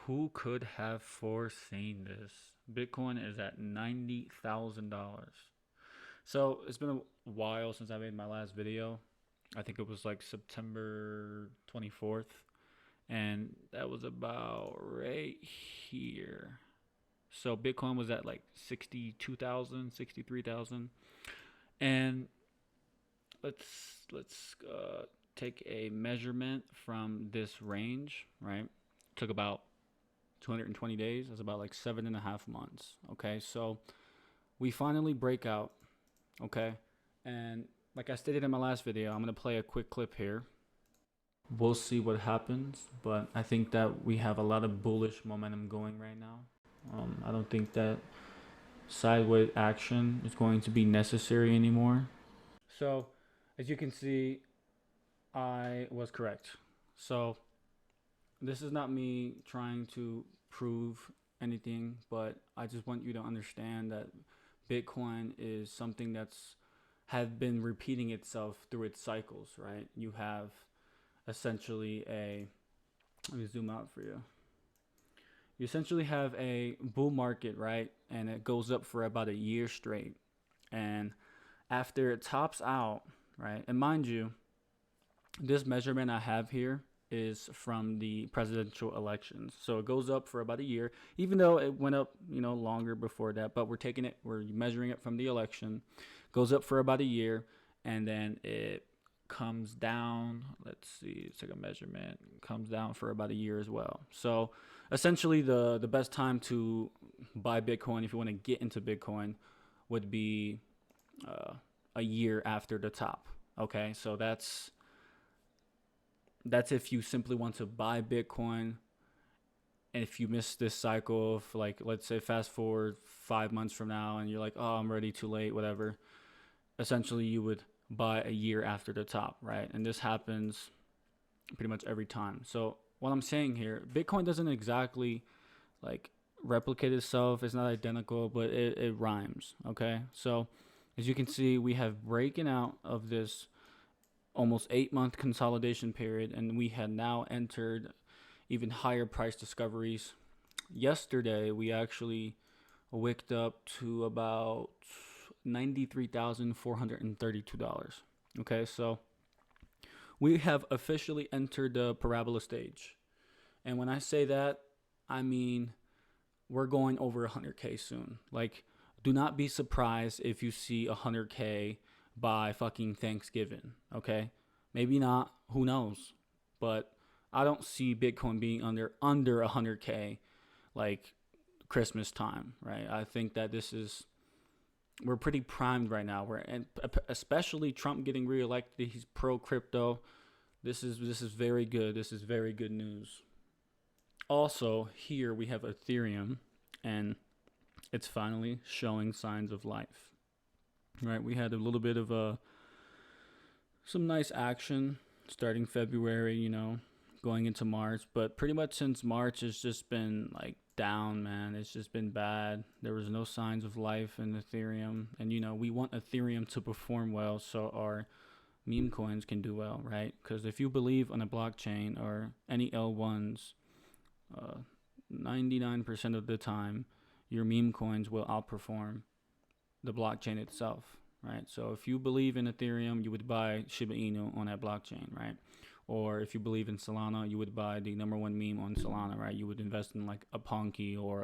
Who could have foreseen this? Bitcoin is at $90,000. So it's been a while since I made my last video. I think it was like September 24th. And that was about right here. So Bitcoin was at like 62,000, 63,000. And let's take a measurement from this range, right? Took about 220 days. That's about like 7.5 months. Okay, so we finally break out. Okay, and like I stated in my last video, I'm gonna play a quick clip here. We'll see what happens, but I think that we have a lot of bullish momentum going right now. I don't think that sideways action is going to be necessary anymore. So, as you can see, I was correct. So, this is not me trying to prove anything, but I just want you to understand that Bitcoin is something that's have been repeating itself through its cycles, right? You have essentially let me zoom out for you. You essentially have a bull market, right? And it goes up for about a year straight. And after it tops out, right? And mind you, this measurement I have here is from the presidential elections. So it goes up for about a year, even though it went up, longer before that. But we're measuring it from the election. Goes up for about a year, and then it comes down. Let's see, it's like a measurement. Comes down for about a year as well. So essentially, the best time to buy Bitcoin, if you want to get into Bitcoin, would be a year after the top. Okay, so that's if you simply want to buy Bitcoin. And if you miss this cycle of, like, let's say fast forward 5 months from now and you're like, oh, I'm ready, too late, whatever, essentially you would buy a year after the top, right? And this happens pretty much every time. So what I'm saying here, Bitcoin doesn't exactly like replicate itself. It's not identical, but it rhymes. Okay, so as you can see, we have breaking out of this almost 8 month consolidation period, and we had now entered even higher price discoveries. Yesterday, we actually wicked up to about $93,432. Okay, so we have officially entered the parabola stage. And when I say that, I mean we're going over 100K soon. Like, do not be surprised if you see 100K by fucking Thanksgiving, okay? Maybe not, who knows? But I don't see Bitcoin being under 100K like Christmas time, right? I think that we're pretty primed right now. And especially Trump getting reelected, he's pro crypto. This is very good. This is very good news. Also, here we have Ethereum, and it's finally showing signs of life. Right, we had a little bit of some nice action starting February, going into March, but pretty much since March it's just been like down, man. It's just been bad. There was no signs of life in Ethereum, and we want Ethereum to perform well so our meme coins can do well, right? Because if you believe on a blockchain or any L1s, 99% of the time your meme coins will outperform the blockchain itself, right? So if you believe in Ethereum, you would buy Shiba Inu on that blockchain, right? Or if you believe in Solana, you would buy the number one meme on Solana, right? You would invest in like a Ponky or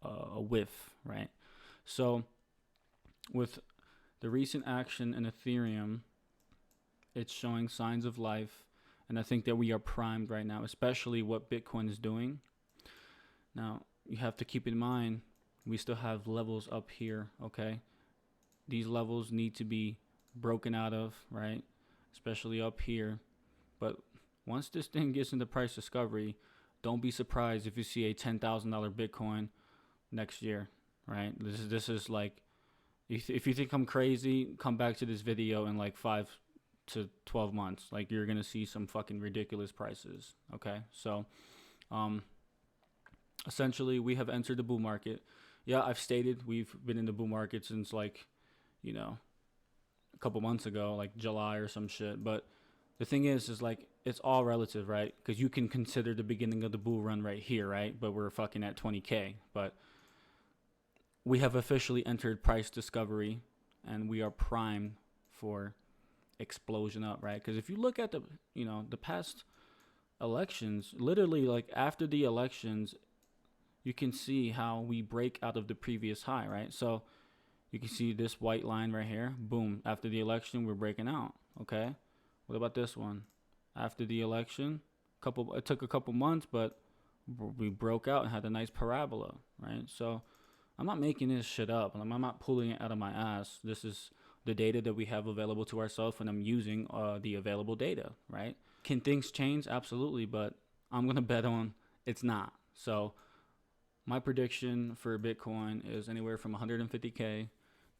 a Whiff, right? So with the recent action in Ethereum, it's showing signs of life, and I think that we are primed right now, especially what Bitcoin is doing. Now, you have to keep in mind, we still have levels up here, okay? These levels need to be broken out of, right? Especially up here. But once this thing gets into price discovery, don't be surprised if you see a $10,000 Bitcoin next year, right? This is like, if you think I'm crazy, come back to this video in like 5 to 12 months. Like, you're gonna see some fucking ridiculous prices, okay? So, essentially, we have entered the bull market. Yeah, I've stated we've been in the bull market since like, a couple months ago, like July or some shit. But the thing is like it's all relative, right? Because you can consider the beginning of the bull run right here, right? But we're fucking at 20K. But we have officially entered price discovery, and we are primed for explosion up, right? Because if you look at the past elections, literally like after the elections, you can see how we break out of the previous high, right? So you can see this white line right here. Boom. After the election, we're breaking out. Okay. What about this one? After the election, it took a couple months, but we broke out and had a nice parabola, right? So I'm not making this shit up. I'm not pulling it out of my ass. This is the data that we have available to ourselves, and I'm using the available data, right? Can things change? Absolutely, but I'm going to bet on it's not. So my prediction for Bitcoin is anywhere from 150K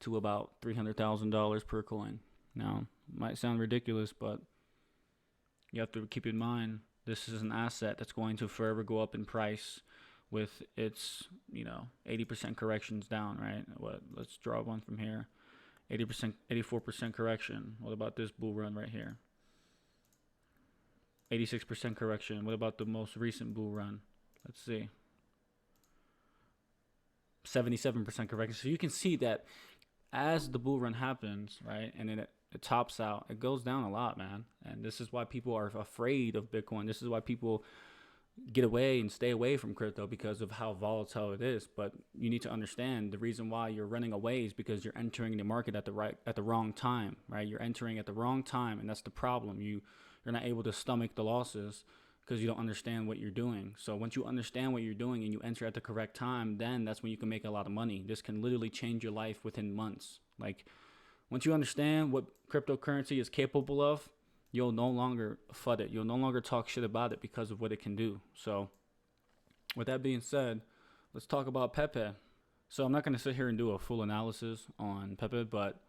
to about $300,000 per coin. Now, might sound ridiculous, but you have to keep in mind this is an asset that's going to forever go up in price with its 80% corrections down, right? Let's draw one from here. 80%, 84% correction. What about this bull run right here? 86% correction. What about the most recent bull run? Let's see. 77% correction. So you can see that as the bull run happens, right, and then it tops out, it goes down a lot, man. And this is why people are afraid of Bitcoin. This is why people get away and stay away from crypto, because of how volatile it is. But you need to understand the reason why you're running away is because you're entering the market at the wrong time, right? You're entering at the wrong time, and that's the problem. You're not able to stomach the losses because you don't understand what you're doing. So once you understand what you're doing and you enter at the correct time, then that's when you can make a lot of money. This can literally change your life within months. Like, once you understand what cryptocurrency is capable of, you'll no longer FUD it. You'll no longer talk shit about it because of what it can do. So with that being said, let's talk about Pepe. So I'm not going to sit here and do a full analysis on Pepe, but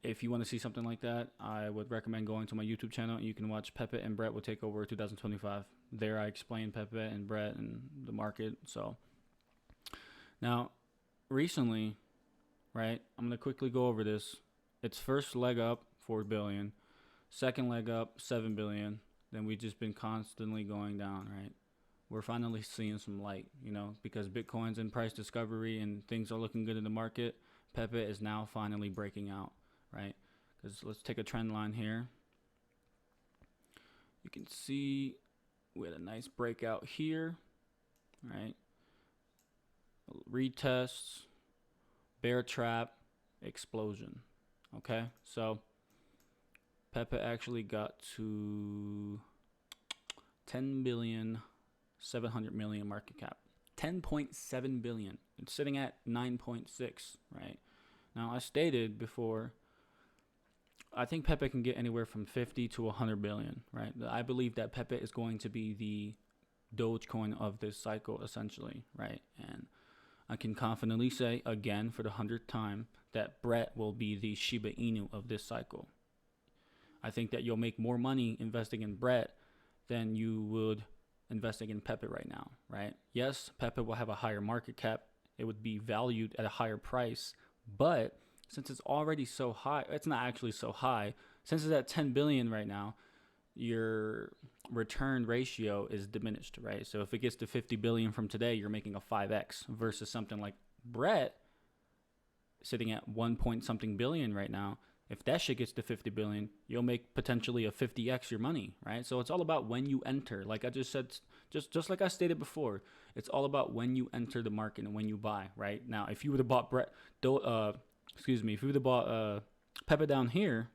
if you want to see something like that, I would recommend going to my YouTube channel. You can watch Pepe and Brett will take over 2025. There I explain Pepe and Brett and the market. So now, recently, right, I'm going to quickly go over this. Its first leg up, 4 billion. Second leg up, 7 billion. Then we've just been constantly going down, right? We're finally seeing some light, because Bitcoin's in price discovery and things are looking good in the market. Pepe is now finally breaking out, right? Because let's take a trend line here. You can see we had a nice breakout here, right? Retests, bear trap, explosion. Okay, so Pepe actually got to 10 billion 700 million market cap. 10.7 billion. It's sitting at 9.6, right? Now, I stated before, I think Pepe can get anywhere from 50 to 100 billion, right? I believe that Pepe is going to be the Dogecoin of this cycle, essentially, right? And I can confidently say, again, for the 100th time, that Brett will be the Shiba Inu of this cycle. I think that you'll make more money investing in Brett than you would investing in Pepe right now, right? Yes, Pepe will have a higher market cap. It would be valued at a higher price. But since it's already so high, it's not actually so high. Since it's at 10 billion right now, your return ratio is diminished, right? So if it gets to 50 billion from today, you're making a 5x versus something like Brett sitting at 1 point something billion right now. If that shit gets to 50 billion, you'll make potentially a 50x your money, right? So it's all about when you enter. Like I just said, just like I stated before, it's all about when you enter the market and when you buy, right? Now, if you would have bought if you would have bought Pepe down here,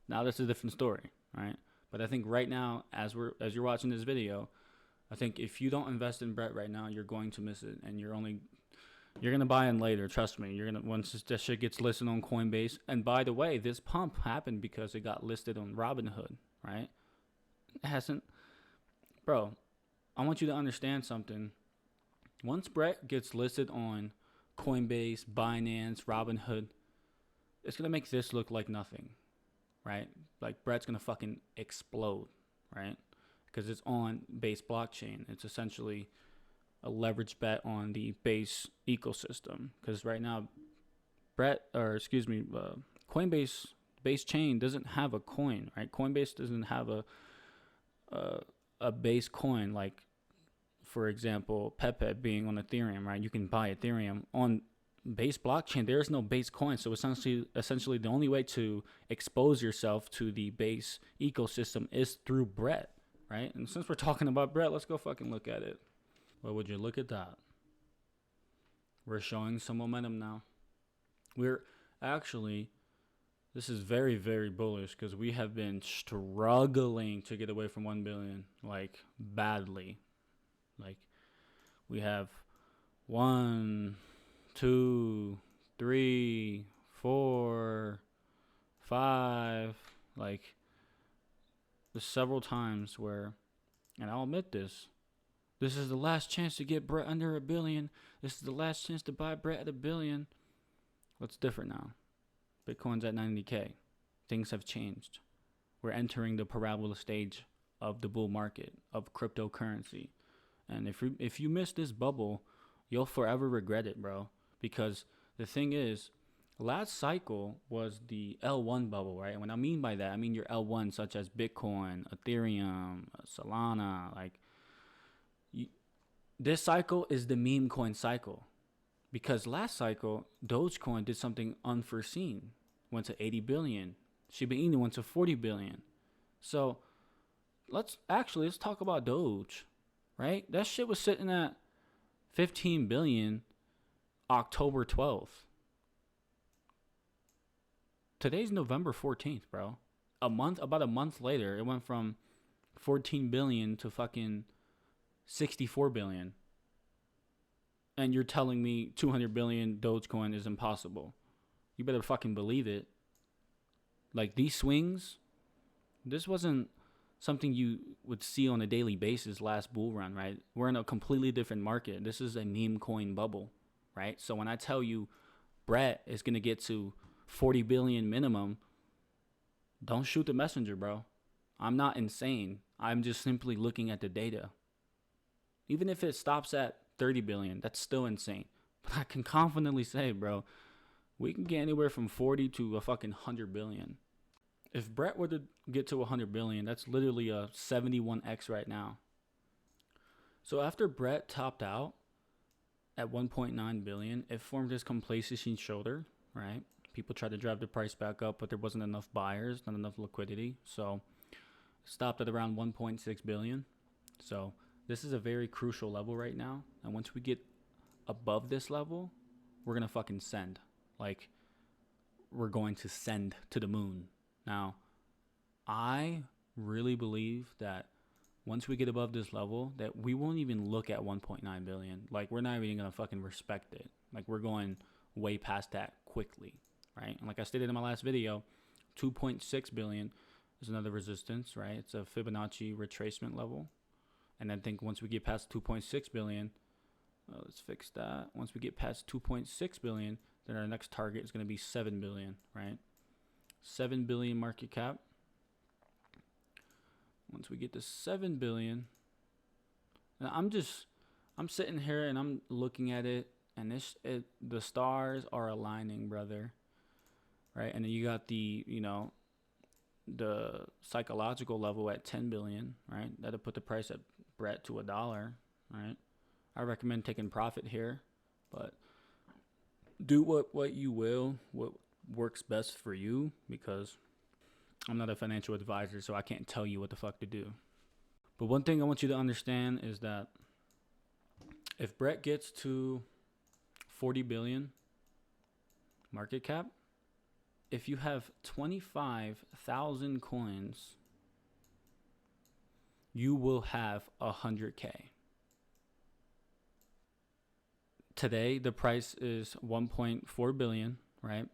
now that's a different story, right? But I think right now, as you're watching this video, I think if you don't invest in Brett right now, you're going to miss it, and you're gonna buy in later. Trust me. You're gonna, once this shit gets listed on Coinbase. And by the way, this pump happened because it got listed on Robinhood, right? It hasn't, bro. I want you to understand something. Once Brett gets listed on Coinbase, Binance, Robinhood, it's gonna make this look like nothing, right? Like Brett's gonna fucking explode, right? Because it's on Base blockchain. It's essentially a leverage bet on the Base ecosystem, because right now Coinbase Base chain doesn't have a coin, right? Coinbase doesn't have a, a base coin like, for example, Pepe being on Ethereum, right? You can buy Ethereum on base blockchain. There is no base coin, so essentially the only way to expose yourself to the base ecosystem is through Brett, right? And since we're talking about Brett, let's go fucking look at it. Well, would you look at that? We're showing some momentum now. We're actually, this is very, very bullish because we have been struggling to get away from 1 billion, like badly. Like we have 1, 2, 3, 4, 5. Like there's several times where, and I'll admit this is the last chance to get Brett under a billion. This is the last chance to buy Brett at a billion. What's different now? Bitcoin's at 90K. Things have changed. We're entering the parabola stage of the bull market, of cryptocurrency. And if you miss this bubble, you'll forever regret it, bro. Because the thing is, last cycle was the L1 bubble, right? And what I mean by that, I mean your L1 such as Bitcoin, Ethereum, Solana. Like, this cycle is the meme coin cycle. Because last cycle, Dogecoin did something unforeseen. Went to 80 billion. Shiba Inu went to 40 billion. So let's talk about Doge, right? That shit was sitting at 15 billion October 12th. Today's November 14th, bro. About a month later, it went from 14 billion to fucking 64 billion. And you're telling me 200 billion Dogecoin is impossible. You better fucking believe it. Like, these swings, this wasn't something you would see on a daily basis last bull run, right? We're in a completely different market. This is a meme coin bubble, right? So when I tell you Brett is going to get to 40 billion minimum, don't shoot the messenger, bro. I'm not insane. I'm just simply looking at the data. Even if it stops at 30 billion, that's still insane. But I can confidently say, bro, we can get anywhere from 40 to a fucking 100 billion. If Brett were to get to 100 billion, that's literally a 71x right now. So after Brett topped out at 1.9 billion, it formed this complacency shoulder, right? People tried to drive the price back up, but there wasn't enough buyers, not enough liquidity. So it stopped at around 1.6 billion. So this is a very crucial level right now. And once we get above this level, we're going to fucking send. Like, we're going to send to the moon. Now, I really believe that once we get above this level, that we won't even look at 1.9 billion. Like, we're not even going to fucking respect it. Like, we're going way past that quickly, right? And like I stated in my last video, 2.6 billion is another resistance, right? It's a Fibonacci retracement level. And I think once we get past 2.6 billion, let's fix that. Once we get past 2.6 billion, then our next target is going to be 7 billion, right? 7 billion market cap. Once we get to 7 billion, I'm sitting here and I'm looking at it, and the stars are aligning, brother, right? And then you got the psychological level at 10 billion, right? That'll put the price at Brett to $1, right? I recommend taking profit here, but do what you will, what works best for you, because I'm not a financial advisor, so I can't tell you what the fuck to do. But one thing I want you to understand is that if Brett gets to 40 billion market cap, if you have 25,000 coins, you will have 100K. Today, the price is 1.4 billion, right?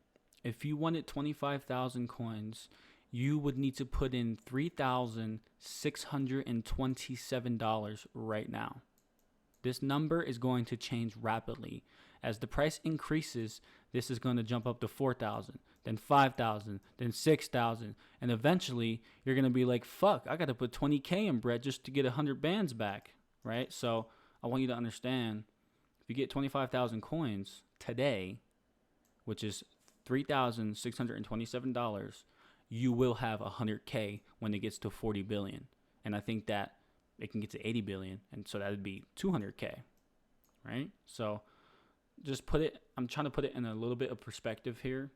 If you wanted 25,000 coins, you would need to put in $3,627 right now. This number is going to change rapidly. As the price increases, this is going to jump up to 4,000, then 5,000, then 6,000. And eventually, you're going to be like, fuck, I got to put 20K in bread just to get 100 bands back, right? So I want you to understand, if you get 25,000 coins today, which is $3,627, you will have 100K when it gets to 40 billion. And I think that it can get to 80 billion. And so that would be 200K, right? So just I'm trying to put it in a little bit of perspective here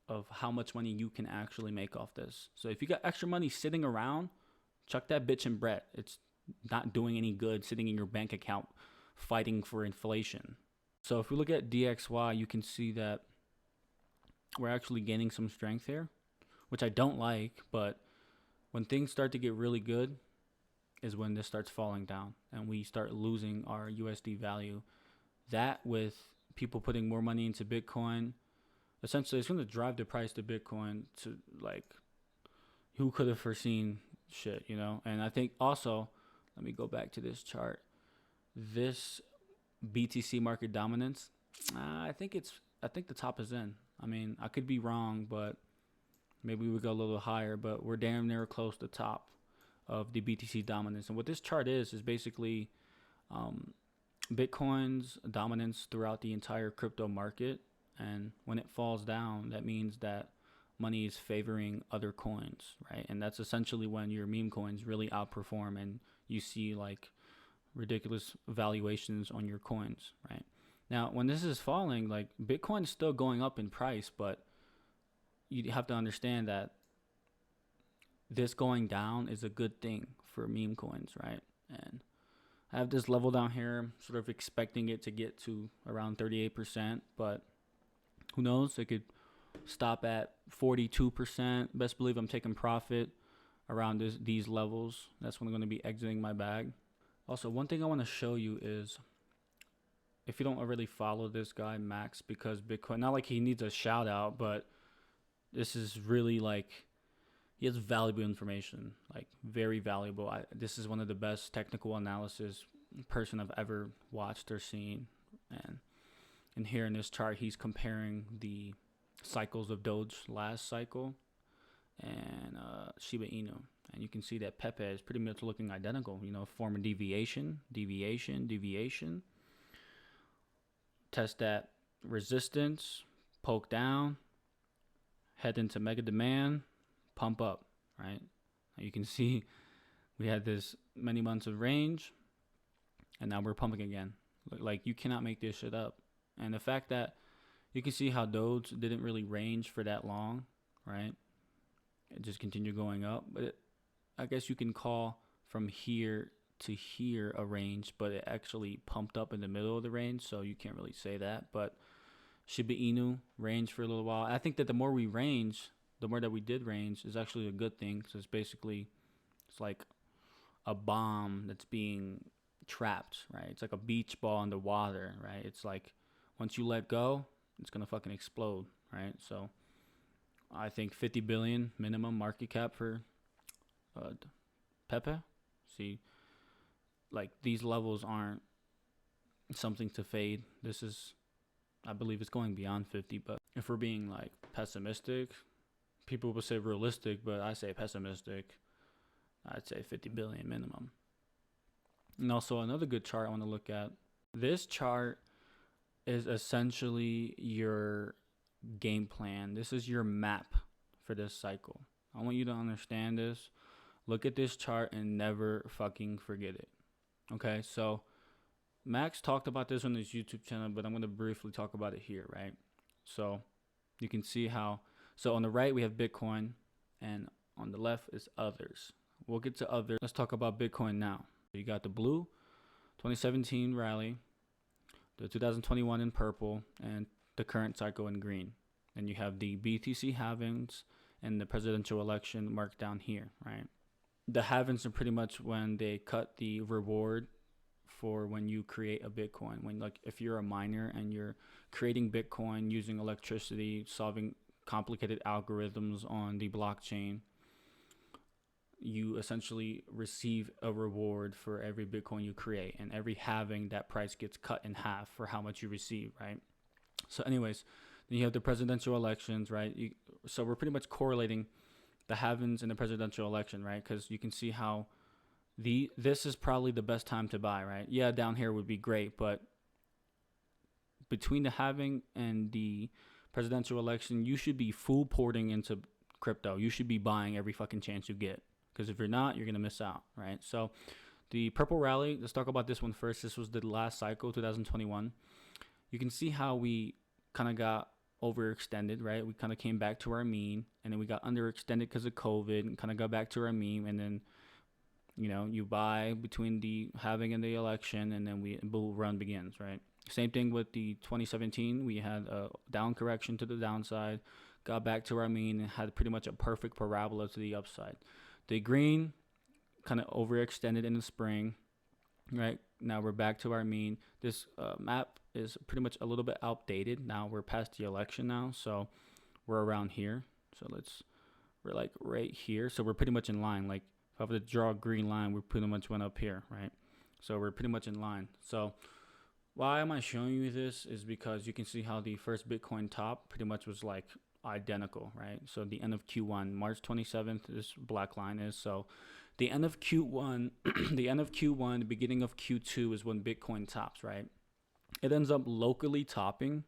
of how much money you can actually make off this. So if you got extra money sitting around, chuck that bitch in Brett. It's not doing any good sitting in your bank account fighting for inflation. So if we look at DXY, you can see that we're actually gaining some strength here, which I don't like, but when things start to get really good is when this starts falling down and we start losing our USD value. That with people putting more money into Bitcoin, essentially it's going to drive the price to Bitcoin to, like, who could have foreseen shit, you know? And I think also, let me go back to this chart. This BTC market dominance, I think the top is in. I mean, I could be wrong, but maybe we go a little higher, but we're damn near close to the top of the BTC dominance. And what this chart is basically Bitcoin's dominance throughout the entire crypto market. And when it falls down, that means that money is favoring other coins, right? And that's essentially when your meme coins really outperform and you see like ridiculous valuations on your coins, right? Now, when this is falling, like Bitcoin is still going up in price, but you have to understand that this going down is a good thing for meme coins, right? And I have this level down here, sort of expecting it to get to around 38%, but who knows? It could stop at 42%. Best believe I'm taking profit around these levels. That's when I'm going to be exiting my bag. Also, one thing I want to show you is, if you don't already follow this guy, Max, because Bitcoin, not like he needs a shout out, but this is really like, he has valuable information, like very valuable. This is one of the best technical analysis person I've ever watched or seen. And here in this chart, he's comparing the cycles of Doge last cycle and Shiba Inu. And you can see that Pepe is pretty much looking identical, you know, form a deviation. Test that resistance, poke down, head into mega demand, pump up, right? You can see we had this many months of range, and now we're pumping again. Like, you cannot make this shit up. And the fact that you can see how Doge didn't really range for that long, right? It just continued going up. But I guess you can call from here to here a range, but it actually pumped up in the middle of the range, so you can't really say that. But Shiba Inu ranged for a little while. I think that the more we range, the more that we did range is actually a good thing, because it's like a bomb that's being trapped, right? It's like a beach ball in the water, right? It's like once you let go, it's gonna fucking explode, right? So I think 50 billion minimum market cap for Pepe. See, like, these levels aren't something to fade. This is, I believe it's going beyond 50, but if we're being like pessimistic, people will say realistic, but I say pessimistic. I'd say 50 billion minimum. And also another good chart I want to look at. This chart is essentially your game plan. This is your map for this cycle. I want you to understand this. Look at this chart and never fucking forget it. Okay, so Max talked about this on his YouTube channel, but I'm going to briefly talk about it here, right? So you can see how, so on the right we have Bitcoin, and on the left is others. We'll get to others. Let's talk about Bitcoin now. You got the blue 2017 rally, the 2021 in purple, and the current cycle in green. And you have the BTC halvings and the presidential election marked down here, right? The halvings are pretty much when they cut the reward for when you create a Bitcoin. When, like, if you're a miner and you're creating Bitcoin using electricity, solving complicated algorithms on the blockchain, you essentially receive a reward for every Bitcoin you create, and every halving, that price gets cut in half for how much you receive, right? So anyways, then you have the presidential elections, right? So we're pretty much correlating the halvings and the presidential election, right? Because you can see how this is probably the best time to buy, right? Yeah, down here would be great, but between the halving and the presidential election, you should be full porting into crypto. You should be buying every fucking chance you get, because if you're not, you're gonna miss out, right? So the purple rally, let's talk about this one first. This was the last cycle, 2021. You can see how we kind of got overextended, right? We kind of came back to our mean, and then we got underextended because of COVID, and kind of got back to our mean, and then you buy between the halving and the election, and then bull run begins, right? Same thing with the 2017. We had a down correction to the downside, got back to our mean, and had pretty much a perfect parabola to the upside. The green kind of overextended in the spring, right? Now we're back to our mean. This map is pretty much a little bit outdated. Now we're past the election now, so we're around here. So we're like right here. So we're pretty much in line. Like if I were to draw a green line, we pretty much went up here, right? So we're pretty much in line. So why am I showing you this is because you can see how the first Bitcoin top pretty much was like identical, right? So the end of Q1, March 27th, this black line is. So the end of Q1, the beginning of Q2 is when Bitcoin tops, right? It ends up locally topping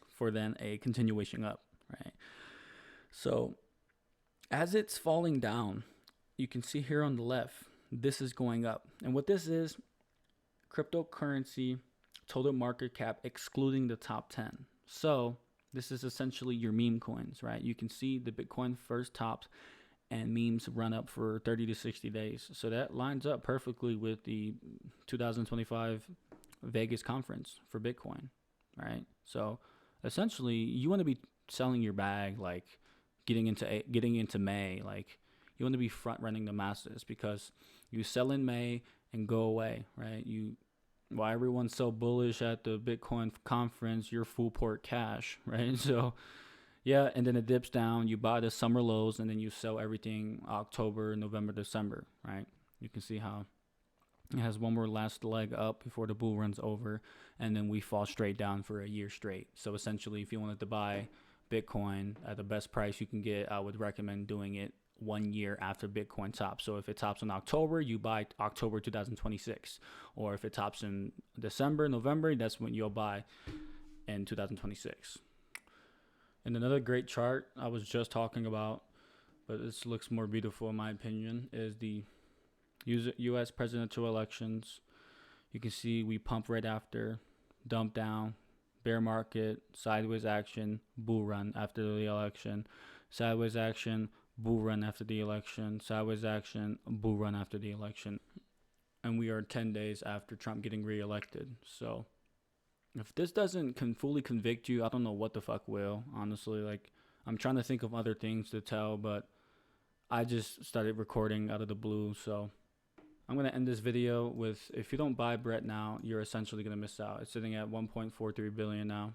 for then a continuation up, right? So as it's falling down, you can see here on the left, this is going up. And what this is, cryptocurrency total market cap excluding the top 10. So this is essentially your meme coins, right? You can see the Bitcoin first tops and memes run up for 30 to 60 days. So that lines up perfectly with the 2025 Vegas conference for Bitcoin, right? So essentially you want to be selling your bag, like getting into May, like you want to be front running the masses, because you sell in May and go away, right? Why everyone's so bullish at the Bitcoin conference, you're full port cash, right? So yeah, and then it dips down, you buy the summer lows, and then you sell everything October, November, December, right? You can see how it has one more last leg up before the bull runs over, and then we fall straight down for a year straight. So essentially, if you wanted to buy Bitcoin at the best price you can get, I would recommend doing it 1 year after Bitcoin tops. So if it tops in October, you buy October 2026. Or if it tops in December, November, that's when you'll buy in 2026. And another great chart I was just talking about, but this looks more beautiful in my opinion, is the U.S. presidential elections. You can see we pump right after, dump down, bear market, sideways action, bull run after the election, sideways action, bull run after the election, sideways action, bull run after the election. And we are 10 days after Trump getting reelected. So if this doesn't fully convict you, I don't know what the fuck will, honestly. Like, I'm trying to think of other things to tell, but I just started recording out of the blue. So I'm going to end this video with, if you don't buy Brett now, you're essentially going to miss out. It's sitting at 1.43 billion now.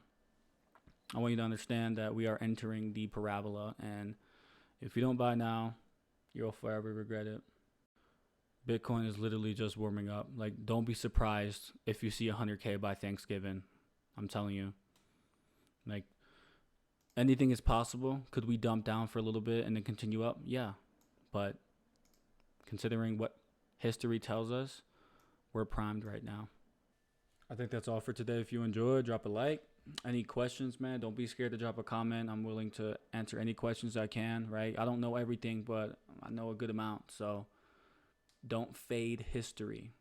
I want you to understand that we are entering the parabola, and if you don't buy now, you'll forever regret it. Bitcoin is literally just warming up. Like, don't be surprised if you see 100K by Thanksgiving. I'm telling you. Like, anything is possible. Could we dump down for a little bit and then continue up? Yeah. But considering what history tells us, we're primed right now. I think that's all for today. If you enjoyed, drop a like. Any questions, man, don't be scared to drop a comment. I'm willing to answer any questions I can, right? I don't know everything, but I know a good amount. So don't fade history.